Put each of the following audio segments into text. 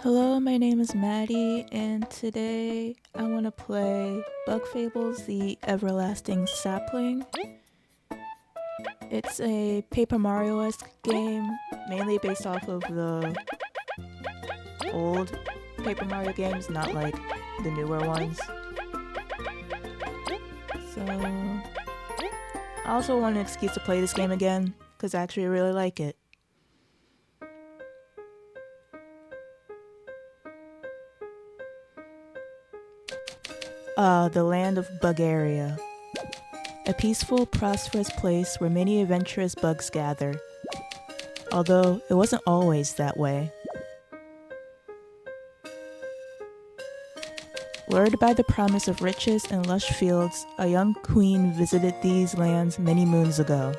Hello, my name is Madi, and today I want to play Bug Fables, the Everlasting Sapling. It's a Paper Mario-esque game, mainly based off of the old Paper Mario games, not like the newer ones. So, I also want an excuse to play this game again, because I actually really like it. The land of Bugaria. A peaceful, prosperous place where many adventurous bugs gather. Although it wasn't always that way. Lured by the promise of riches and lush fields, a young queen visited these lands many moons ago.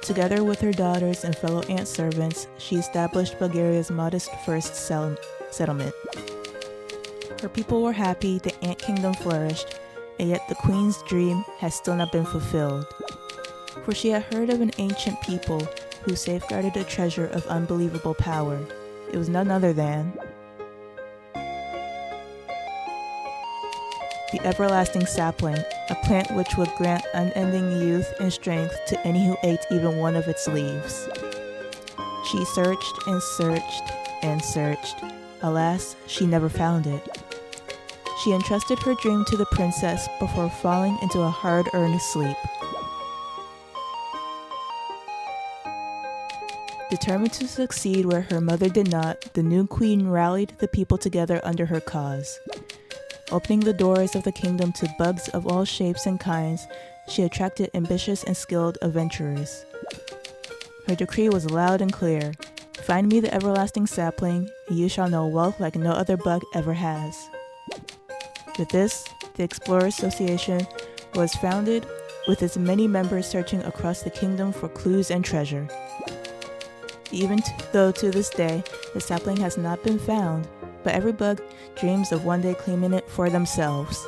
Together with her daughters and fellow ant servants, she established Bulgaria's modest first settlement. Her people were happy, the ant kingdom flourished, and yet the queen's dream had still not been fulfilled. For she had heard of an ancient people who safeguarded a treasure of unbelievable power. It was none other than the everlasting sapling, a plant which would grant unending youth and strength to any who ate even one of its leaves. She searched and searched and searched. Alas, she never found it. She entrusted her dream to the princess before falling into a hard-earned sleep. Determined to succeed where her mother did not, the new queen rallied the people together under her cause. Opening the doors of the kingdom to bugs of all shapes and kinds, she attracted ambitious and skilled adventurers. Her decree was loud and clear. Find me the everlasting sapling, and you shall know wealth like no other bug ever has. With this, the Explorers Association was founded, with its many members searching across the kingdom for clues and treasure. Even though to this day, the sapling has not been found, but every bug dreams of one day claiming it for themselves.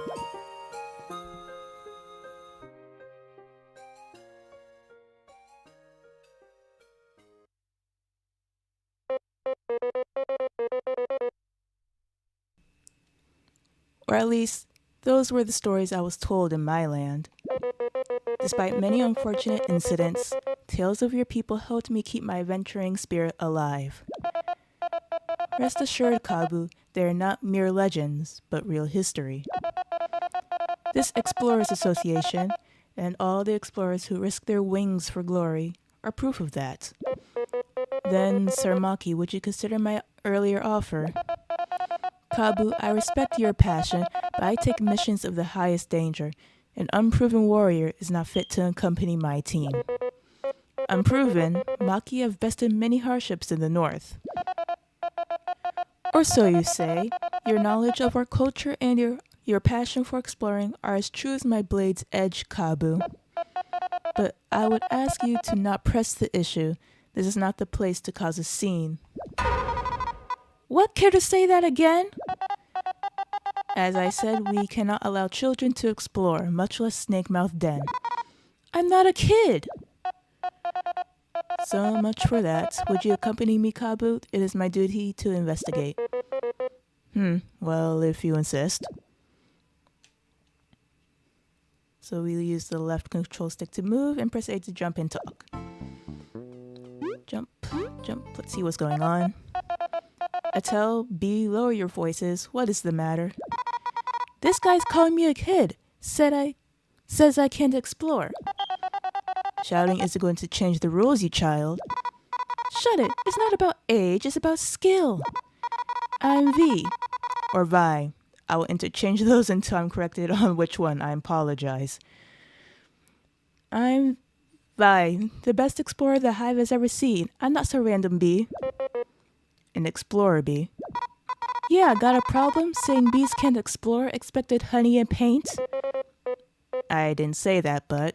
Or at least, those were the stories I was told in my land. Despite many unfortunate incidents, tales of your people helped me keep my adventuring spirit alive. Rest assured, Kabu, they are not mere legends, but real history. This Explorers Association, and all the explorers who risk their wings for glory, are proof of that. Then, Sir Maki, would you consider my earlier offer? Kabu, I respect your passion, but I take missions of the highest danger. An unproven warrior is not fit to accompany my team. Unproven, Maki have bested many hardships in the north. Or so you say. Your knowledge of our culture and your passion for exploring are as true as my blade's edge, Kabu. But I would ask you to not press the issue. This is not the place to cause a scene. What? Care to say that again? As I said, we cannot allow children to explore, much less snake-mouthed den. I'm not a kid! So much for that. Would you accompany me, Kabu? It is my duty to investigate. Well, if you insist. So we'll use the left control stick to move and press A to jump and talk. Jump, jump. Let's see what's going on. Attell, B, lower your voices. What is the matter? This guy's calling me a kid. Says I can't explore. Shouting isn't going to change the rules, you child. Shut it. It's not about age. It's about skill. I'm V. Or Vi. I will interchange those until I'm corrected on which one. I apologize. I'm Vi, the best explorer the Hive has ever seen. I'm not so random, B. An explorer, B. Yeah, got a problem saying bees can't explore, expected honey and paint? I didn't say that, but...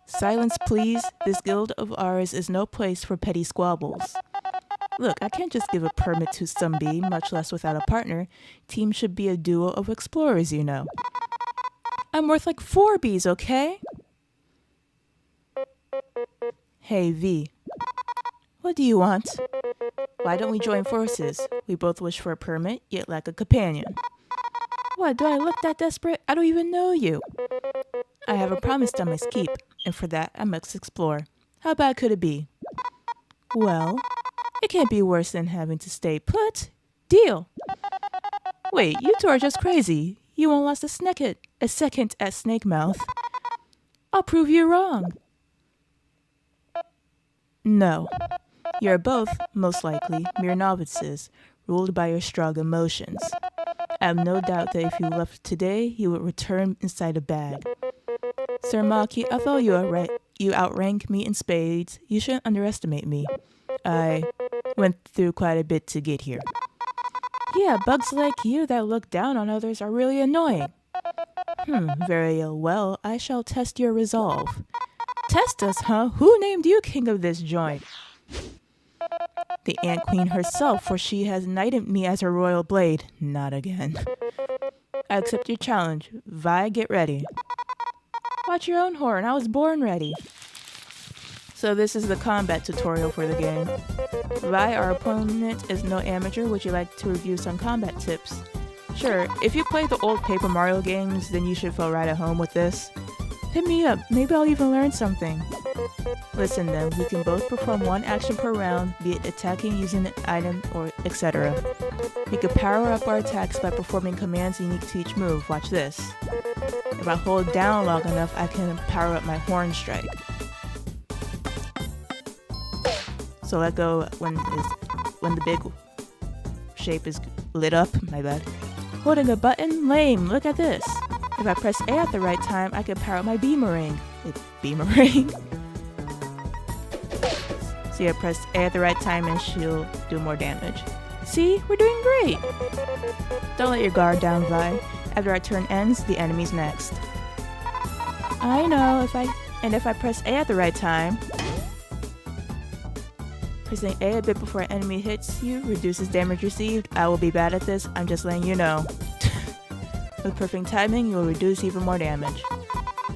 Silence, please. This guild of ours is no place for petty squabbles. Look, I can't just give a permit to some bee, much less without a partner. Team should be a duo of explorers, you know. I'm worth like 4 bees, okay? Hey, V. What do you want? Why don't we join forces? We both wish for a permit, yet lack a companion. What, do I look that desperate? I don't even know you. I have a promise I must keep, and for that I must explore. How bad could it be? Well, it can't be worse than having to stay put. Deal. Wait, you two are just crazy. You won't last a second at Snake Mouth. I'll prove you wrong. No. You're both, most likely, mere novices, ruled by your strong emotions. I have no doubt that if you left today, you would return inside a bag. Sir Maki, although you outrank me in spades, you shouldn't underestimate me. I went through quite a bit to get here. Yeah, bugs like you that look down on others are really annoying. Very well, I shall test your resolve. Test us, huh? Who named you king of this joint? The Ant Queen herself, for she has knighted me as her royal blade. Not again. I accept your challenge. Vi, get ready. Watch your own horn, I was born ready. So this is the combat tutorial for the game. Vi, our opponent, is no amateur. Would you like to review some combat tips? Sure, if you play the old Paper Mario games, then you should feel right at home with this. Hit me up, maybe I'll even learn something. Listen then, we can both perform one action per round, be it attacking using an item or etc. We can power up our attacks by performing commands unique to each move. Watch this. If I hold down long enough, I can power up my horn strike. So let go when the big shape is lit up. My bad. Holding a button? Lame. Look at this. If I press A at the right time, I can power up my beamerang. Beamerang? So you press A at the right time and she'll do more damage. See? We're doing great! Don't let your guard down, Vi. After our turn ends, the enemy's next. I know, if I press A at the right time, pressing A a bit before an enemy hits you reduces damage received. I will be bad at this, I'm just letting you know. With perfect timing, you will reduce even more damage.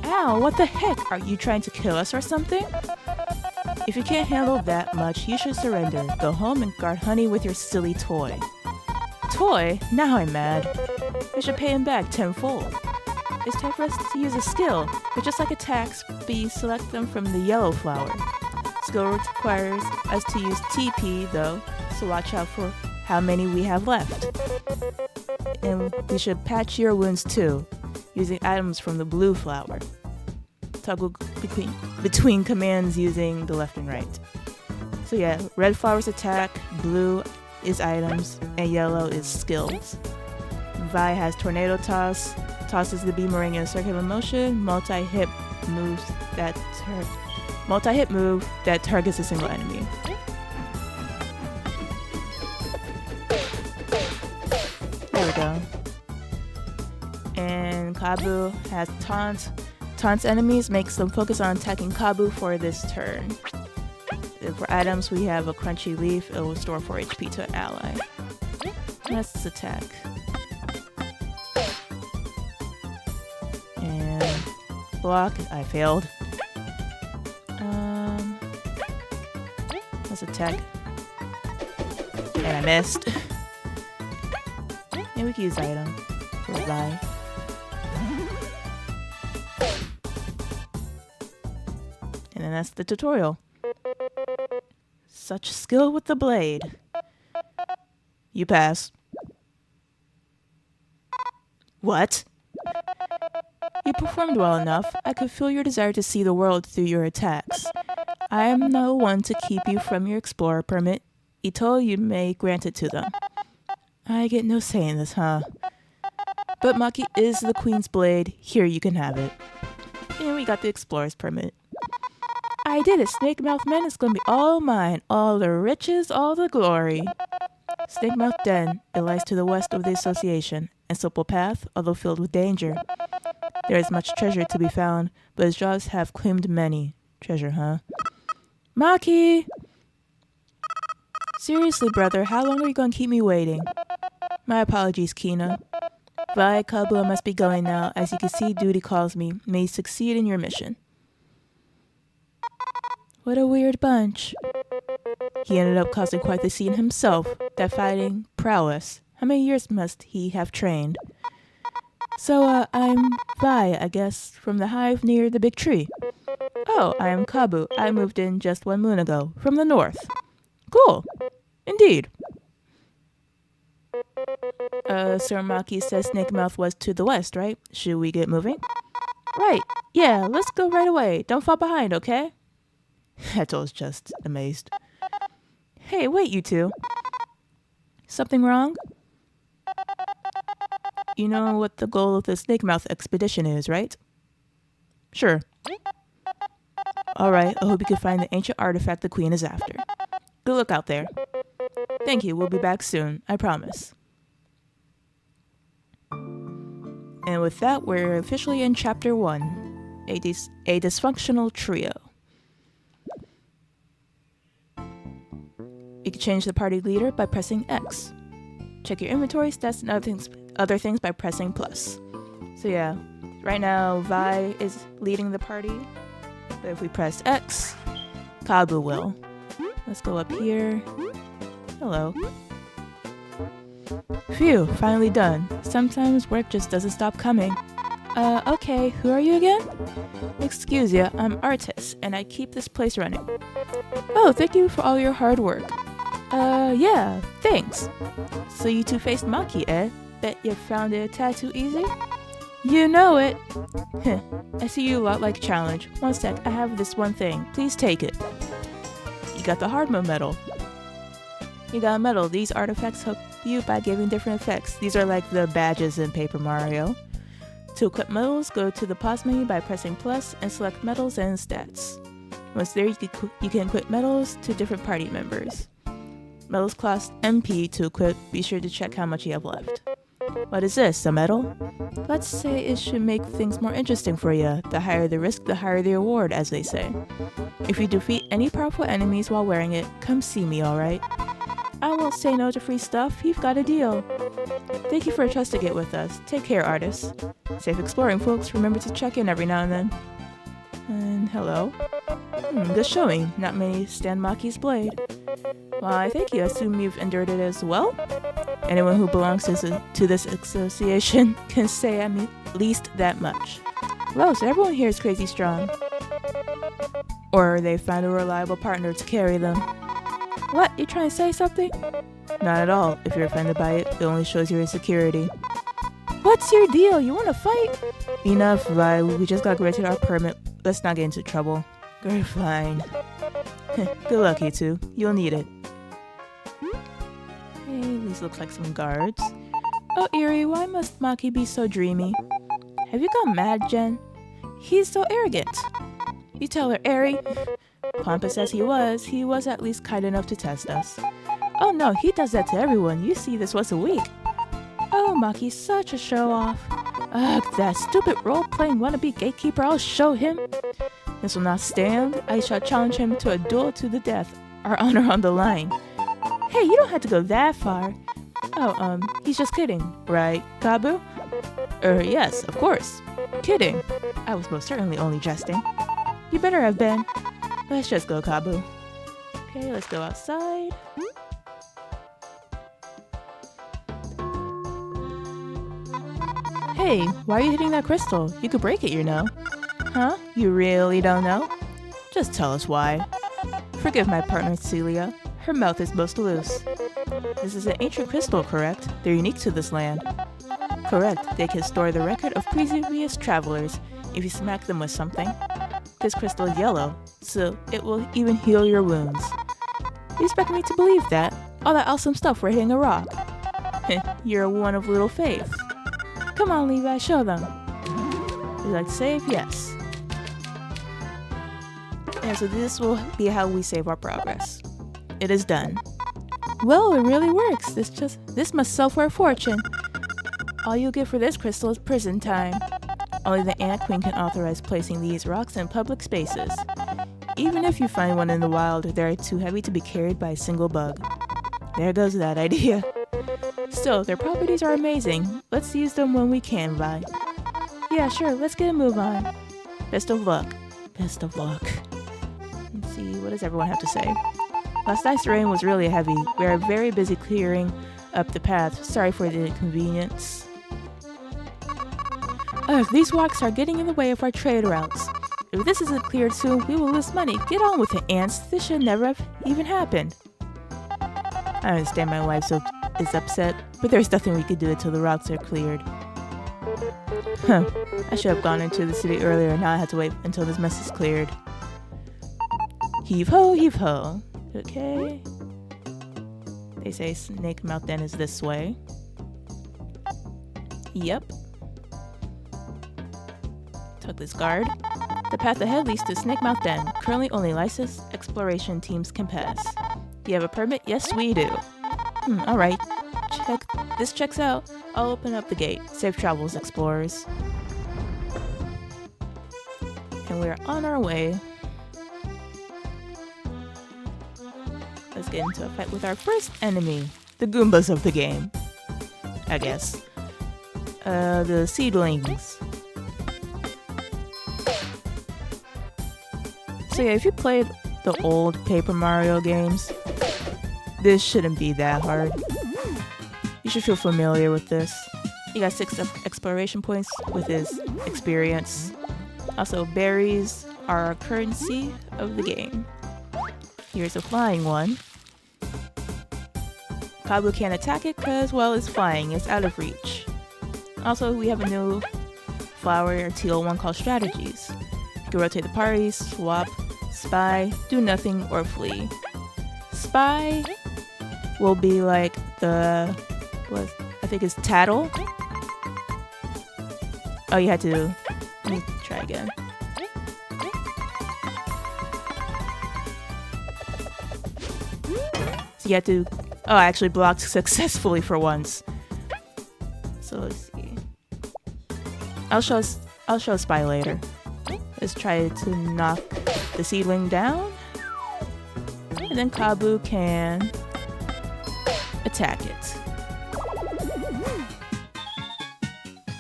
Ow, what the heck? Are you trying to kill us or something? If you can't handle that much, you should surrender. Go home and guard Honey with your silly toy. Toy? Now I'm mad. We should pay him back tenfold. It's time for us to use a skill, but just like attacks, we select them from the yellow flower. Skill requires us to use TP though, so watch out for how many we have left. And we should patch your wounds too, using items from the blue flower. Toggle between commands using the left and right. So yeah, red flower's attack, blue is items, and yellow is skills. Vi has tornado toss, tosses the beamerang in a circular motion, multi-hit move that targets a single enemy. There we go. And Kabu has taunt. Taunts enemies, makes them focus on attacking Kabu for this turn. And for items, we have a crunchy leaf. It will restore 4 HP to an ally. Let's attack. And block. I failed. Let's attack. And I missed. And we can use item for Vi. And then that's the tutorial. Such skill with the blade. You pass. What? You performed well enough. I could feel your desire to see the world through your attacks. I am no one to keep you from your explorer permit. Ito, you may grant it to them. I get no say in this, huh? But Maki is the Queen's blade. Here, you can have it. And we got the explorer's permit. I did it. Snake Mouth Men is gonna be all mine. All the riches, all the glory. Snake Mouth Den, it lies to the west of the association, and simple path, although filled with danger. There is much treasure to be found, but his jaws have claimed many. Treasure, huh? Maki! Seriously, brother, how long are you gonna keep me waiting? My apologies, Kina. Vi, Kabu, I must be going now. As you can see, duty calls me. May you succeed in your mission. What a weird bunch. He ended up causing quite the scene himself. That fighting prowess. How many years must he have trained? So, I'm Vi, I guess, from the hive near the big tree. Oh, I am Kabu. I moved in just 1 moon ago, from the north. Cool. Indeed. Sir Maki says Snake Mouth was to the west, right? Should we get moving? Right. Yeah, let's go right away. Don't fall behind, okay? Heto's just amazed. Hey, wait, you two. Something wrong? You know what the goal of the Snake Mouth expedition is, right? Sure. Alright, I hope you can find the ancient artifact the queen is after. Good luck out there. Thank you, we'll be back soon, I promise. And with that, we're officially in Chapter 1, a dysfunctional trio. You can change the party leader by pressing X. Check your inventory, stats, and other things by pressing plus. So yeah, right now Vi is leading the party, but if we press X, Kabu will. Let's go up here. Hello. Phew, finally done. Sometimes work just doesn't stop coming. Okay, who are you again? Excuse ya, I'm Artis, and I keep this place running. Oh, thank you for all your hard work. Yeah, thanks. So you two faced Maki, eh? Bet you found it a tad too easy? You know it! Heh, I see you a lot like challenge. One sec, I have this one thing. Please take it. You got the hard mode medal. You got a medal. These artifacts help you by giving different effects. These are like the badges in Paper Mario. To equip medals, go to the pause menu by pressing plus and select medals and stats. Once there, you can equip medals to different party members. Medals cost MP to equip. Be sure to check how much you have left. What is this, a medal? Let's say it should make things more interesting for you. The higher the risk, the higher the reward, as they say. If you defeat any powerful enemies while wearing it, come see me, alright? I won't say no to free stuff. You've got a deal. Thank you for trusting it with us. Take care, artists. Safe exploring, folks. Remember to check in every now and then. And hello. Good showing. Not many stand Maki's blade. Why, thank you. I assume you've endured it as well? Anyone who belongs to this association can say at least that much. Wow, so everyone here is crazy strong. Or they found a reliable partner to carry them. What? You trying to say something? Not at all. If you're offended by it, it only shows your insecurity. What's your deal? You want to fight? Enough, Vi. We just got granted our permit. Let's not get into trouble. You're fine. Good luck, you two. You'll need it. Hey, these look like some guards. Oh, Eerie, why must Maki be so dreamy? Have you gone mad, Jen? He's so arrogant. You tell her, Eerie. Pompous as he was at least kind enough to test us. Oh no, he does that to everyone. You see this once a week. Oh, Maki's such a show-off. Ugh, that stupid role-playing wannabe gatekeeper, I'll show him. This will not stand. I shall challenge him to a duel to the death. Our honor on the line. Hey, you don't have to go that far. Oh, he's just kidding, right, Kabu? Yes, of course. Kidding. I was most certainly only jesting. You better have been. Let's just go, Kabu. Okay, let's go outside. Hey, why are you hitting that crystal? You could break it, you know. Huh? You really don't know? Just tell us why. Forgive my partner, Celia. Her mouth is most loose. This is an ancient crystal, correct? They're unique to this land. Correct. They can store the record of previous travelers if you smack them with something. This crystal is yellow, so it will even heal your wounds. You expect me to believe that? All that awesome stuff for hitting a rock. You're one of little faith. Come on, Levi, show them. Would you like to save? Yes. And so this will be how we save our progress. It is done. Well, it really works. This must sell for a fortune. All you get for this crystal is prison time. Only the Ant Queen can authorize placing these rocks in public spaces. Even if you find one in the wild, they're too heavy to be carried by a single bug. There goes that idea. Still, their properties are amazing. Let's use them when we can, Vi. Yeah, sure, let's get a move on. Best of luck. Best of luck. Let's see, what does everyone have to say? Last night's rain was really heavy. We are very busy clearing up the path. Sorry for the inconvenience. Ugh, these rocks are getting in the way of our trade routes. If this isn't cleared soon, we will lose money. Get on with it, ants. This should never have even happened. I understand my wife is upset, but there's nothing we could do until the rocks are cleared. Huh. I should have gone into the city earlier, now I have to wait until this mess is cleared. Heave ho, heave ho. Okay. They say Snake Mouth Den is this way. Yep. Took this guard. The path ahead leads to Snake Mouth Den. Currently only licensed exploration teams can pass. Do you have a permit? Yes, we do. Alright. This checks out. I'll open up the gate. Safe travels, explorers. And we're on our way. Let's get into a fight with our first enemy. The Goombas of the game. I guess. The seedlings. So yeah, if you played the old Paper Mario games, this shouldn't be that hard. You should feel familiar with this. You got 6 exploration points with his experience. Also, berries are a currency of the game. Here's a flying one. Kabu can't attack it because, well, it's flying. It's out of reach. Also, we have a new flower or teal one called Strategies. You can rotate the party, swap, spy, do nothing, or flee. Spy will be like the... I think it's Tattle. Oh, you had to... Let me try again. So you had to... Oh, I actually blocked successfully for once. So let's see. I'll show Spy later. Let's try to knock the seedling down. And then Kabu can attack it.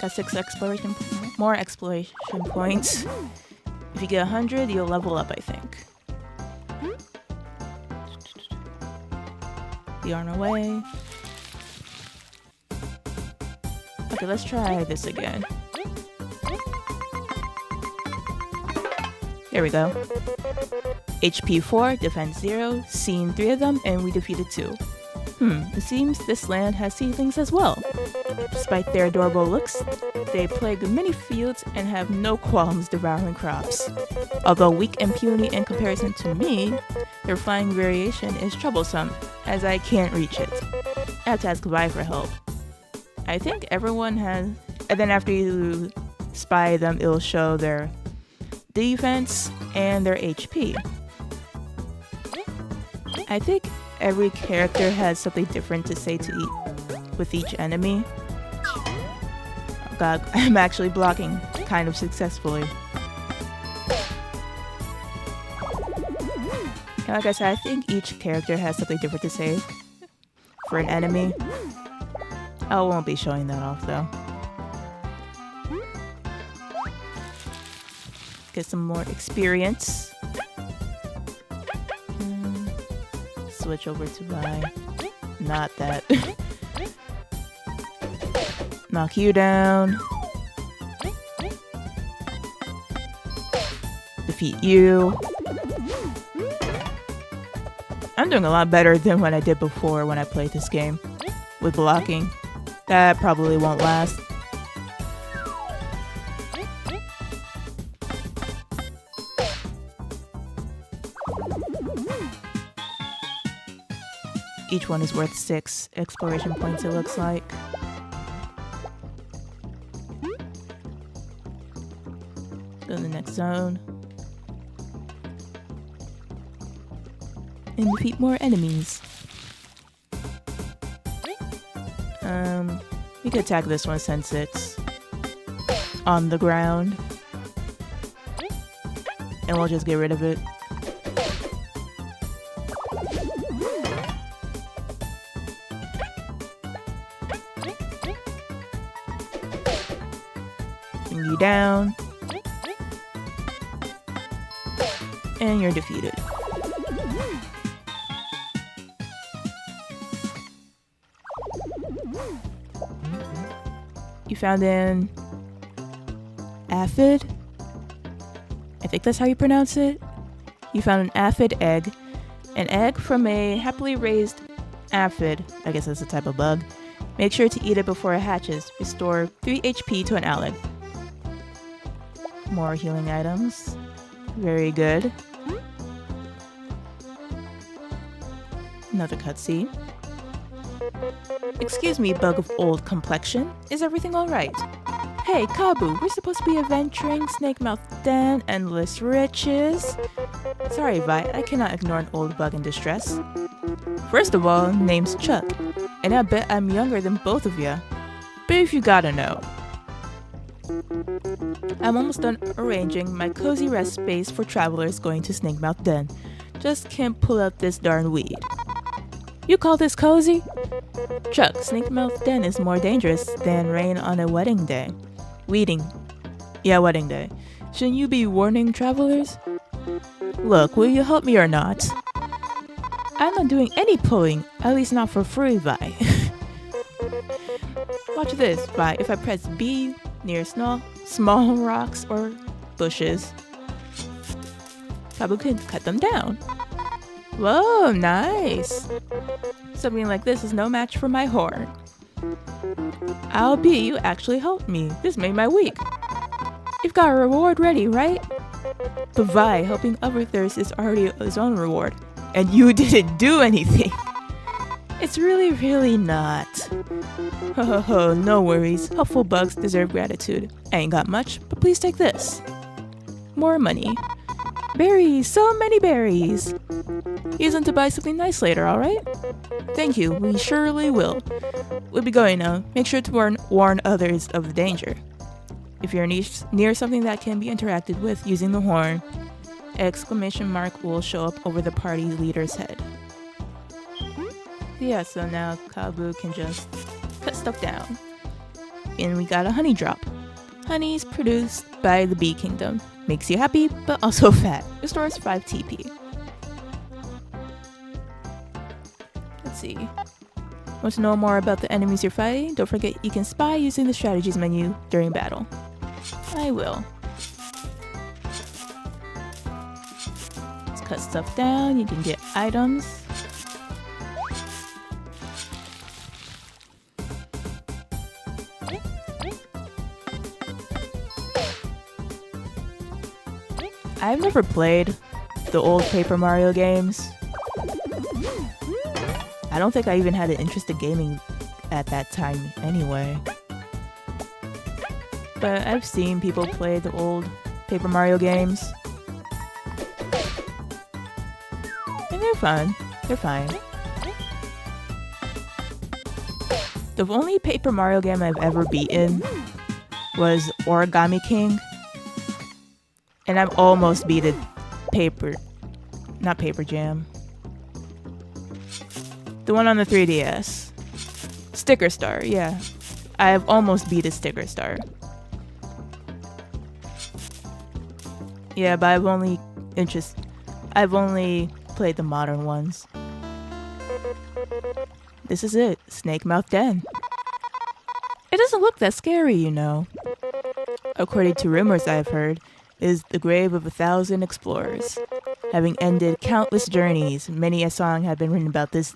Got 6 more exploration points. If you get 100, you'll level up, I think. Be on our way. Okay, let's try this again. There we go. HP 4, defense 0, seen 3 of them, and we defeated 2. It seems this land has seedlings as well. Despite their adorable looks, they plague many fields and have no qualms devouring crops. Although weak and puny in comparison to me, their flying variation is troublesome, as I can't reach it. I have to ask Vi for help. I think everyone has... And then after you spy them, it'll show their defense and their HP. I think every character has something different to say with each enemy. Oh god, I'm actually blocking kind of successfully. And like I said, I think each character has something different to say for an enemy. I won't be showing that off though. Get some more experience. Switch over to Vi. Not that. Knock you down. Defeat you. I'm doing a lot better than what I did before when I played this game. With blocking. That probably won't last. Each one is worth 6 exploration points, it looks like. Go to the next zone. And defeat more enemies. We could attack this one since it's on the ground. And we'll just get rid of it. Bring you down. And you're defeated. You found an aphid? I think that's how you pronounce it. You found an aphid egg. An egg from a happily raised aphid. I guess that's a type of bug. Make sure to eat it before it hatches. Restore 3 HP to an ally. More healing items. Very good. Another cutscene. Excuse me, bug of old complexion. Is everything alright? Hey, Kabu, we're supposed to be adventuring, Snake Mouth Den, endless riches. Sorry, Vi, I cannot ignore an old bug in distress. First of all, name's Chuck, and I bet I'm younger than both of ya. But if you gotta know. I'm almost done arranging my cozy rest space for travelers going to Snake Mouth Den. Just can't pull out this darn weed. You call this cozy? Chuck, Snake Mouth Den is more dangerous than rain on a wedding day. Weeding. Yeah, wedding day. Shouldn't you be warning travelers? Look, will you help me or not? I'm not doing any pulling, at least not for free, Vi. Watch this, Vi. If I press B near small rocks or bushes, Kabu can cut them down. Whoa, nice! Something like this is no match for my horn. I'll be, you actually helped me. This made my week. You've got a reward ready, right? But Vi, helping others is already his own reward. And you didn't do anything. It's really not. Ho ho ho, no worries. Helpful bugs deserve gratitude. I ain't got much, but please take this. More money. Berries, so many berries. Use them to buy something nice later, alright? Thank you, we surely will. We'll be going now. Make sure to warn others of the danger. If you're near something that can be interacted with using the horn, exclamation mark will show up over the party leader's head. Yeah, so now Kabu can just cut stuff down. And we got a honey drop. Honey is produced by the bee kingdom. Makes you happy, but also fat. Restores 5 TP. Let's see. Want to know more about the enemies you're fighting? Don't forget you can spy using the strategies menu during battle. I will. Let's cut stuff down. You can get items. I've never played the old Paper Mario games. I don't think I even had an interest in gaming at that time anyway. But I've seen people play the old Paper Mario games. And they're fun. They're fine. The only Paper Mario game I've ever beaten was Origami King. And I've almost beaten not Paper Jam. The one on the 3DS. Sticker Star, yeah. I have almost beaten Sticker Star. Yeah, but I've only played the modern ones. This is it, Snake Mouth Den. It doesn't look that scary, you know. According to rumors I've heard, is the grave of 1,000 explorers. Having ended countless journeys, many a song have been written about its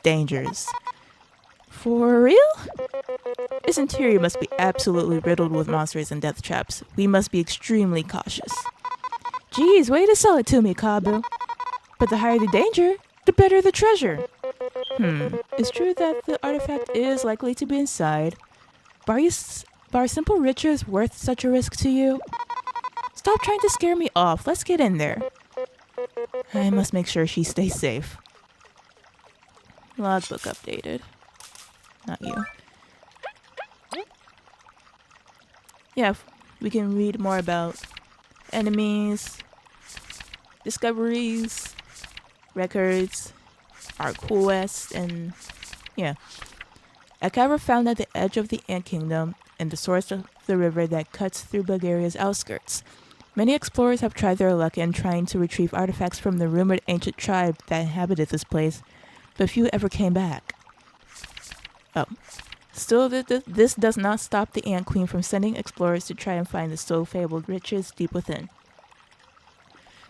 dangers. For real? This interior must be absolutely riddled with monsters and death traps. We must be extremely cautious. Geez, way to sell it to me, Kabu. But the higher the danger, the better the treasure. It's true that the artifact is likely to be inside. But are simple riches worth such a risk to you? Stop trying to scare me off. Let's get in there. I must make sure she stays safe. Logbook updated. Not you. Yeah, we can read more about enemies, discoveries, records, our quest, and yeah. A cavern found at the edge of the Ant Kingdom and the source of the river that cuts through Bulgaria's outskirts. Many explorers have tried their luck in trying to retrieve artifacts from the rumored ancient tribe that inhabited this place, but few ever came back. Oh, Still, this does not stop the Ant Queen from sending explorers to try and find the so-fabled riches deep within.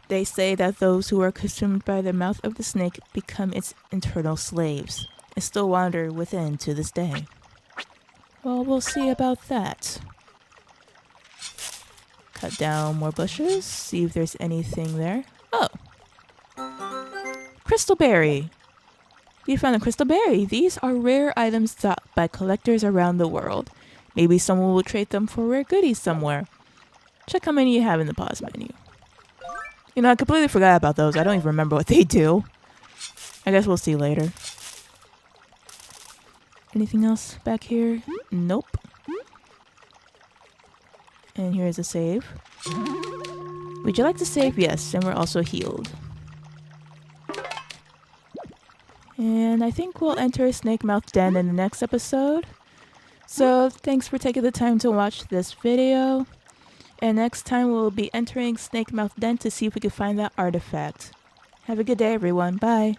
They say that those who are consumed by the mouth of the snake become its eternal slaves, and still wander within to this day. Well, we'll see about that. Cut down more bushes, see if there's anything there. Oh! Crystal berry! You found a crystal berry. These are rare items sought by collectors around the world. Maybe someone will trade them for rare goodies somewhere. Check how many you have in the pause menu. You know, I completely forgot about those. I don't even remember what they do. I guess we'll see later. Anything else back here? Nope. And here's a save. Would you like to save? Yes, and we're also healed. And I think we'll enter Snake Mouth Den in the next episode. So thanks for taking the time to watch this video. And next time we'll be entering Snake Mouth Den to see if we can find that artifact. Have a good day, everyone. Bye.